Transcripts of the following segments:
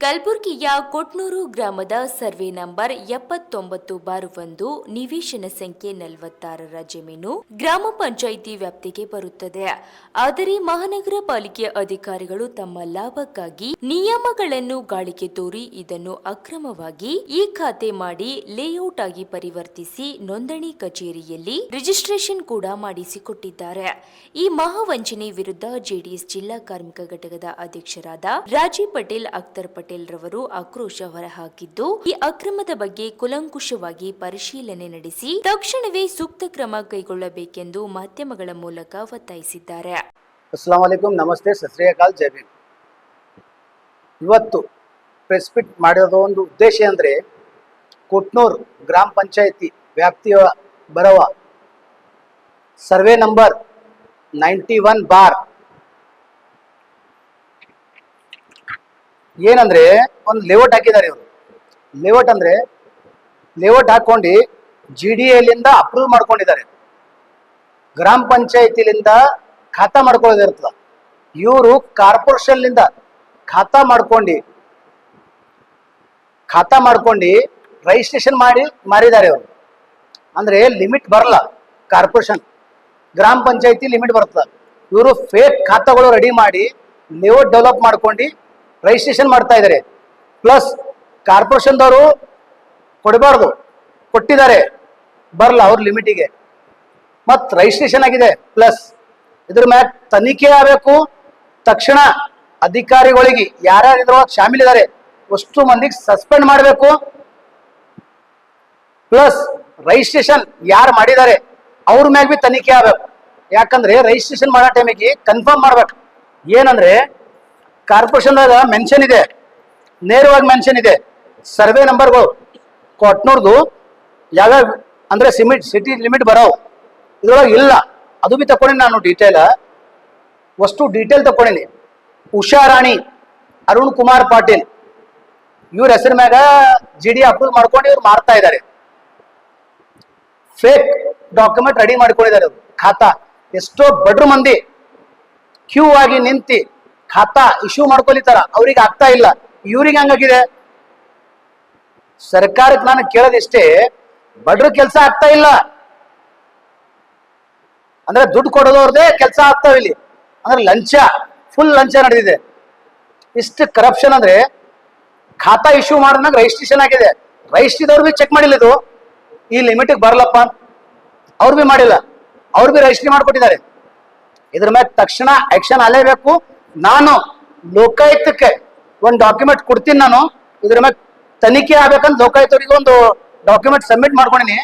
ಕಲಬುರಗಿಯ ಕೊಟ್ನೂರು ಗ್ರಾಮದ survey number 79/1 ನಿವೇಶನ ಸಂಖ್ಯೆ 46ರ ಜಮೀನು ಗ್ರಾಮ ಪಂಚಾಯಿತಿ ವ್ಯಾಪ್ತಿಗೆ ಬರುತ್ತದೆ. ಆದರೆ ಮಹಾನಗರ ಪಾಲಿಕೆ ಅಧಿಕಾರಿಗಳು ತಮ್ಮ ಲಾಭಕ್ಕಾಗಿ ನಿಯಮಗಳನ್ನು ಗಾಳಿಗೆ ತೋರಿ ಇದನ್ನು ಅಕ್ರಮವಾಗಿ ಈ ಖಾತೆ ಮಾಡಿ ಲೇಔಟ್ ಆಗಿ ಪರಿವರ್ತಿಸಿ ನೋಂದಣಿ ಕಚೇರಿಯಲ್ಲಿ ರಿಜಿಸ್ಟ್ರೇಷನ್ ಕೂಡ ಮಾಡಿಸಿಕೊಟ್ಟಿದ್ದಾರೆ. ಈ ಮಹಾವಂಚನೆ ವಿರುದ್ಧ ಜೆಡಿಎಸ್ ಜಿಲ್ಲಾ ಕಾರ್ಮಿಕ ಘಟಕದ ಅಧ್ಯಕ್ಷರಾದ ರಾಜೀವ್ ಪಟೇಲ್ ಅಖ್ತರ್ ಪಟೇಲ್ ರವರು ಆಕ್ರೋಶ ಹೊರಹಾಕಿದ್ದು, ಈ ಅಕ್ರಮದ ಬಗ್ಗೆ ಕೂಲಂಕುಷವಾಗಿ ಪರಿಶೀಲನೆ ನಡೆಸಿ ತಕ್ಷಣವೇ ಸೂಕ್ತ ಕ್ರಮ ಕೈಗೊಳ್ಳಬೇಕೆಂದು ಮಾಧ್ಯಮಗಳ ಮೂಲಕ ಒತ್ತಾಯಿಸಿದ್ದಾರೆ. ಅಸ್ಸಲಾಂ ವಲೈಕುಂ, ನಮಸ್ತೆ, ಸತ್ ಶ್ರೀ ಅಕಾಲ್, ಜೈ ಭೀಮ್. ಇವತ್ತು ಪ್ರೆಸ್ ಮೀಟ್ ಮಾಡಿರೋ ಒಂದು ಉದ್ದೇಶ ಅಂದರೆ ಕೊಟ್ನೂರು ಗ್ರಾಮ ಪಂಚಾಯಿತಿ ವ್ಯಾಪ್ತಿಯ ಬರುವ ಸರ್ವೆ ನಂಬರ್ 91 ಏನಂದ್ರೆ ಒಂದು ಲೇಔಟ್ ಹಾಕಿದ್ದಾರೆ. ಇವರು ಲೇಔಟ್ ಅಂದ್ರೆ ಲೇಔಟ್ ಹಾಕೊಂಡು GDAಲಿಂದ ಅಪ್ರೂವ್ ಮಾಡ್ಕೊಂಡಿದ್ದಾರೆ. ಗ್ರಾಮ ಪಂಚಾಯತಿಲಿಂದ ಖಾತಾ ಮಾಡ್ಕೊಳ್ಳೋದಿರ್ತದ. ಇವರು ಕಾರ್ಪೊರೇಷನ್ಲಿಂದ ಖಾತಾ ಮಾಡ್ಕೊಂಡು ರಿಜಿಸ್ಟ್ರೇಷನ್ ಮಾಡಿ ಮಾರಿದ್ದಾರೆ. ಅವರು ಅಂದ್ರೆ ಲಿಮಿಟ್ ಬರಲ್ಲ, ಕಾರ್ಪೊರೇಷನ್ ಗ್ರಾಮ ಪಂಚಾಯತಿ ಲಿಮಿಟ್ ಬರ್ತದ. ಇವರು ಫೇಕ್ ಖಾತಾಗಳು ರೆಡಿ ಮಾಡಿ ಲೇಔಟ್ ಡೆವಲಪ್ ಮಾಡ್ಕೊಂಡು ರಿಜಿಸ್ಟ್ರೇಷನ್ ಮಾಡ್ತಾ ಇದ್ದಾರೆ. ಪ್ಲಸ್ ಕಾರ್ಪೊರೇಷನ್ದವರು ಕೊಡಬಾರ್ದು, ಕೊಟ್ಟಿದ್ದಾರೆ, ಬರಲ್ಲ ಅವ್ರ ಲಿಮಿಟಿಗೆ, ಮತ್ತು ರಿಜಿಸ್ಟ್ರೇಷನ್ ಆಗಿದೆ. ಪ್ಲಸ್ ಇದ್ರ ಮ್ಯಾಗ ತನಿಖೆ ಆಗಬೇಕು. ತಕ್ಷಣ ಅಧಿಕಾರಿಗಳಿಗೆ ಯಾರ್ಯಾರು ಇದ್ರೊಳಗೆ ಶಾಮೀಲಿದ್ದಾರೆ ಅಷ್ಟು ಮಂದಿಗೆ ಸಸ್ಪೆಂಡ್ ಮಾಡಬೇಕು. ಪ್ಲಸ್ ರಿಜಿಸ್ಟ್ರೇಷನ್ ಯಾರು ಮಾಡಿದ್ದಾರೆ ಅವ್ರ ಮ್ಯಾಗ ಬಿ ತನಿಖೆ ಆಗಬೇಕು. ಯಾಕಂದ್ರೆ ರಿಜಿಸ್ಟ್ರೇಷನ್ ಮಾಡೋ ಟೈಮಿಗೆ ಕನ್ಫರ್ಮ್ ಮಾಡ್ಬೇಕು. ಏನಂದ್ರೆ ಕಾರ್ಪೊರೇಷನ್ದಾಗ ಮೆನ್ಷನ್ ಇದೆ, ನೇರವಾಗಿ ಮೆನ್ಷನ್ ಇದೆ ಸರ್ವೆ ನಂಬರ್ಗಳು ಕೊಟ್ನೂರ್ದು ಯಾವ್ಯಾವ ಅಂದ್ರೆ ಸಿಟಿ ಲಿಮಿಟ್ ಬರೋವು ಇದ್ರೊಳಗೆ ಇಲ್ಲ. ಅದು ಬಿ ತಕೊಂಡಿನಿ ನಾನು ಡೀಟೇಲ್, ಅಷ್ಟು ಡೀಟೇಲ್ ತಕೊಂಡಿನಿ. ಉಷಾ ರಾಣಿ, ಅರುಣ್ ಕುಮಾರ್ ಪಾಟೀಲ್ ಇವ್ರ ಹೆಸರು ಮ್ಯಾಗ GD ಅಪ್ರೂವ್ ಮಾಡ್ಕೊಂಡು ಇವ್ರು ಮಾರ್ತಾ ಇದ್ದಾರೆ. ಫೇಕ್ ಡಾಕ್ಯುಮೆಂಟ್ ರೆಡಿ ಮಾಡ್ಕೊಂಡಿದ್ದಾರೆ. ಅವರು ಖಾತಾ ಎಷ್ಟೋ ಬಡ್ರು ಮಂದಿ ಕ್ಯೂ ಆಗಿ ನಿಂತಿ ಖಾತಾ ಇಶ್ಯೂ ಮಾಡ್ಕೊಲಿತಾರ, ಅವ್ರಿಗೆ ಆಗ್ತಾ ಇಲ್ಲ. ಇವ್ರಿಗೆ ಹಂಗಾಗಿದೆ. ಸರ್ಕಾರಕ್ಕೆ ನಾನು ಕೇಳೋದಿಷ್ಟೇ, ಬಡ್ರ ಕೆಲಸ ಆಗ್ತಾ ಇಲ್ಲ ಅಂದ್ರೆ ದುಡ್ಡು ಕೊಡೋದವ್ರದೇ ಕೆಲಸ ಆಗ್ತಾವ ಇಲ್ಲಿ. ಅಂದ್ರೆ ಲಂಚ, ಫುಲ್ ಲಂಚ ನಡೆದಿದೆ. ಇಷ್ಟು ಕರಪ್ಷನ್ ಅಂದ್ರೆ ಖಾತಾ ಇಶ್ಯೂ ಮಾಡಿದಾಗ ರಿಜಿಸ್ಟ್ರೇಷನ್ ಆಗಿದೆ, ರಿಜಿಸ್ಟ್ರಿದವ್ರು ಬಿ ಚೆಕ್ ಮಾಡಿಲ್ಲ, ಇದು ಈ ಲಿಮಿಟಿಗೆ ಬರಲಪ್ಪ ಅಂತ ಅವ್ರು ಬಿ ಮಾಡಿಲ್ಲ, ಅವ್ರು ಬಿ ರಿಜಿಸ್ಟ್ರಿ ಮಾಡ್ಕೊಟ್ಟಿದ್ದಾರೆ. ಇದ್ರ ಮೇಲೆ ತಕ್ಷಣ ಆಕ್ಷನ್ ಅಲೇಬೇಕು. ನಾನು ಲೋಕಾಯುಕ್ತಕ್ಕೆ ಒಂದು ಡಾಕ್ಯುಮೆಂಟ್ ಕೊಡ್ತೀನಿ. ನಾನು ಇದ್ರ ಮೇಲೆ ತನಿಖೆ ಆಗ್ಬೇಕಂತ ಲೋಕಾಯುಕ್ತರಿಗೆ ಒಂದು ಡಾಕ್ಯುಮೆಂಟ್ ಸಬ್ಮಿಟ್ ಮಾಡ್ಕೊಂಡಿನಿ.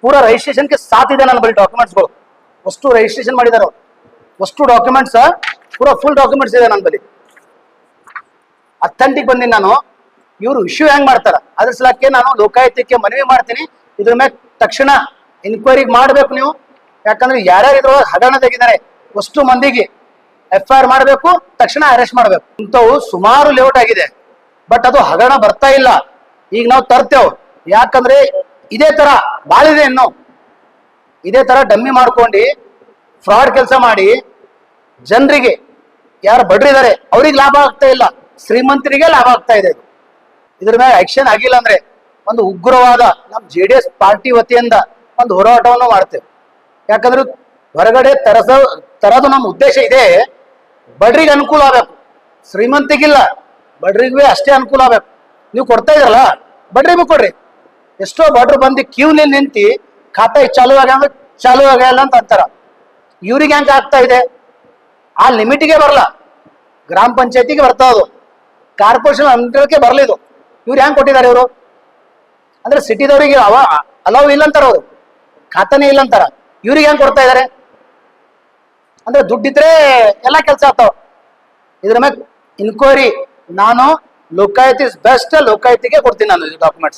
ಪೂರಾ ರಿಜಿಸ್ಟ್ರೇಷನ್ಗೆ ಸಾಥಿದೆ ನನ್ನ ಬಳಿ ಡಾಕ್ಯುಮೆಂಟ್ಸ್ಗಳು. ಅಷ್ಟು ರಿಜಿಸ್ಟ್ರೇಷನ್ ಮಾಡಿದಾರೆ, ಅಷ್ಟು ಡಾಕ್ಯುಮೆಂಟ್ಸ್ ಪೂರಾ ಫುಲ್ ಡಾಕ್ಯುಮೆಂಟ್ಸ್ ಇದೆ ನನ್ನ ಬಳಿ. ಅಥೆಂಟಿಕ್ ಬಂದಿನಿ ನಾನು. ಇವರು ಇಶ್ಯೂ ಹೆಂಗ್ ಮಾಡ್ತಾರ ಅದ್ರ ಸಲಕ್ಕೆ ನಾನು ಲೋಕಾಯುಕ್ತಕ್ಕೆ ಮನವಿ ಮಾಡ್ತೀನಿ. ಇದ್ರ ಮೇಲೆ ತಕ್ಷಣ ಎನ್ಕ್ವೈರಿ ಮಾಡ್ಬೇಕು ನೀವು. ಯಾಕಂದ್ರೆ ಯಾರ್ಯಾರು ಇದ್ರೊಳಗೆ ಹಗರಣ ತೆಗಿದ್ದಾರೆ ಅಷ್ಟು ಮಂದಿಗೆ FIR ಮಾಡಬೇಕು, ತಕ್ಷಣ ಅರೆಸ್ಟ್ ಮಾಡಬೇಕು. ಇಂಥವು ಸುಮಾರು ಲೇಔಟ್ ಆಗಿದೆ, ಬಟ್ ಅದು ಹಗರಣ ಬರ್ತಾ ಇಲ್ಲ. ಈಗ ನಾವು ತರ್ತೇವೆ, ಯಾಕಂದ್ರೆ ಇದೇ ತರ ಬಾಳಿದೆ. ಇನ್ನು ಇದೇ ತರ ಡಮ್ಮಿ ಮಾಡ್ಕೊಂಡು ಫ್ರಾಡ್ ಕೆಲಸ ಮಾಡಿ ಜನರಿಗೆ ಯಾರು ಬಡ್ರಿದ್ದಾರೆ ಅವ್ರಿಗೆ ಲಾಭ ಆಗ್ತಾ ಇಲ್ಲ, ಶ್ರೀಮಂತರಿಗೆ ಲಾಭ ಆಗ್ತಾ ಇದೆ. ಇದ್ರ ಮೇಲೆ ಆಕ್ಷನ್ ಆಗಿಲ್ಲ ಅಂದ್ರೆ ಒಂದು ಉಗ್ರವಾದ ನಮ್ಮ JDS ಪಾರ್ಟಿ ವತಿಯಿಂದ ಒಂದು ಹೋರಾಟವನ್ನು ಮಾಡ್ತೇವೆ. ಯಾಕಂದ್ರೆ ಹೊರಗಡೆ ತರದು ನಮ್ಮ ಉದ್ದೇಶ ಇದೆ, ಬಡ್ರಿಗೆ ಅನುಕೂಲ ಆಗ್ಬೇಕು, ಶ್ರೀಮಂತಿಗಿಲ್ಲ, ಬಡ್ರಿಗೆ ಅಷ್ಟೇ ಅನುಕೂಲ ಆಗ್ಬೇಕು. ನೀವು ಕೊಡ್ತಾ ಇದ್ರಲ್ಲ, ಬಡ್ರಿಗೆ ಕೊಡ್ರಿ. ಎಷ್ಟೋ ಬಡ್ರು ಬಂದು ಕ್ಯೂನಲ್ಲಿ ನಿಂತಿ ಖಾತಾ ಚಾಲು ಆಗಲ್ಲ ಅಂತ ಅಂತಾರ. ಇವ್ರಿಗೆ ಹೆಂಗ ಆಗ್ತಾ ಇದೆ? ಆ ಲಿಮಿಟಿಗೆ ಬರಲ್ಲ, ಗ್ರಾಮ ಪಂಚಾಯತಿಗೆ ಬರ್ತಾ ಅದು, ಕಾರ್ಪೊರೇಷನ್ ಅಂಡರ್ಗೆ ಬರಲಿದು. ಇವ್ರು ಹೆಂಗ್ ಕೊಟ್ಟಿದ್ದಾರೆ? ಇವರು ಅಂದ್ರೆ ಸಿಟಿದವರಿಗೆ ಅಲಾವ್ ಇಲ್ಲ ಅಂತಾರ, ಅವರು ಖಾತಾನೇ ಇಲ್ಲ ಅಂತಾರ. ಇವ್ರಿಗೆ ಹೆಂಗ್ ಕೊಡ್ತಾ ಇದಾರೆ? ಅಂದ್ರೆ ದುಡ್ಡಿದ್ರೆ ಎಲ್ಲ ಕೆಲಸ ಆಗ್ತಾವ. ಇದ್ರ ಮೇಲೆ ಇನ್ಕ್ವೈರಿ ನಾನು ಲೋಕಾಯುಕ್ತ ಬೆಸ್ಟ್ ಲೋಕಾಯುಕ್ತಿಗೆ ಕೊಡ್ತೀನಿ ನಾನು ಡಾಕ್ಯುಮೆಂಟ್ಸ್.